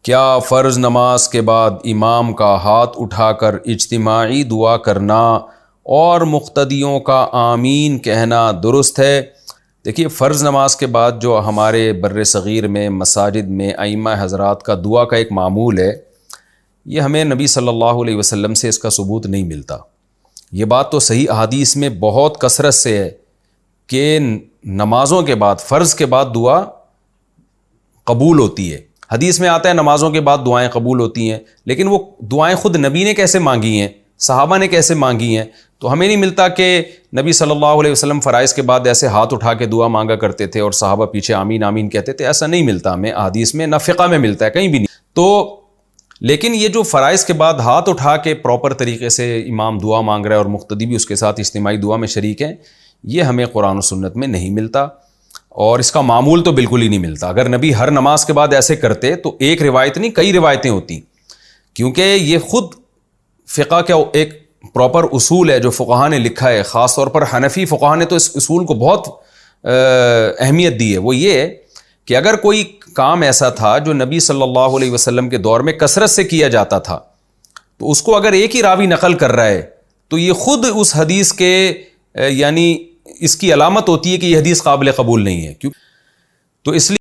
کیا فرض نماز کے بعد امام کا ہاتھ اٹھا کر اجتماعی دعا کرنا اور مقتدیوں کا آمین کہنا درست ہے؟ دیکھیے، فرض نماز کے بعد جو ہمارے بر صغیر میں مساجد میں ائمہ حضرات کا دعا کا ایک معمول ہے، یہ ہمیں نبی صلی اللہ علیہ وسلم سے اس کا ثبوت نہیں ملتا۔ یہ بات تو صحیح احادیث میں بہت کثرت سے ہے کہ نمازوں کے بعد، فرض کے بعد دعا قبول ہوتی ہے۔ حدیث میں آتا ہے نمازوں کے بعد دعائیں قبول ہوتی ہیں، لیکن وہ دعائیں خود نبی نے کیسے مانگی ہیں، صحابہ نے کیسے مانگی ہیں؟ تو ہمیں نہیں ملتا کہ نبی صلی اللہ علیہ وسلم فرائض کے بعد ایسے ہاتھ اٹھا کے دعا مانگا کرتے تھے اور صحابہ پیچھے آمین آمین کہتے تھے۔ ایسا نہیں ملتا ہمیں احادیث میں، نہ فقہ میں ملتا ہے، کہیں بھی نہیں۔ تو لیکن یہ جو فرائض کے بعد ہاتھ اٹھا کے پراپر طریقے سے امام دعا مانگ رہا ہے اور مقتدی بھی اس کے ساتھ اجتماعی دعا میں شریک ہیں، یہ ہمیں قرآن و سنت میں نہیں ملتا، اور اس کا معمول تو بالکل ہی نہیں ملتا۔ اگر نبی ہر نماز کے بعد ایسے کرتے تو ایک روایت نہیں، کئی روایتیں ہوتی، کیونکہ یہ خود فقہ کا ایک پراپر اصول ہے جو فقہاء نے لکھا ہے۔ خاص طور پر حنفی فقہاء نے تو اس اصول کو بہت اہمیت دی ہے۔ وہ یہ ہے کہ اگر کوئی کام ایسا تھا جو نبی صلی اللہ علیہ وسلم کے دور میں کثرت سے کیا جاتا تھا، تو اس کو اگر ایک ہی راوی نقل کر رہا ہے تو یہ خود اس حدیث کے یعنی اس کی علامت ہوتی ہے کہ یہ حدیث قابل قبول نہیں ہے۔ تو اس لیے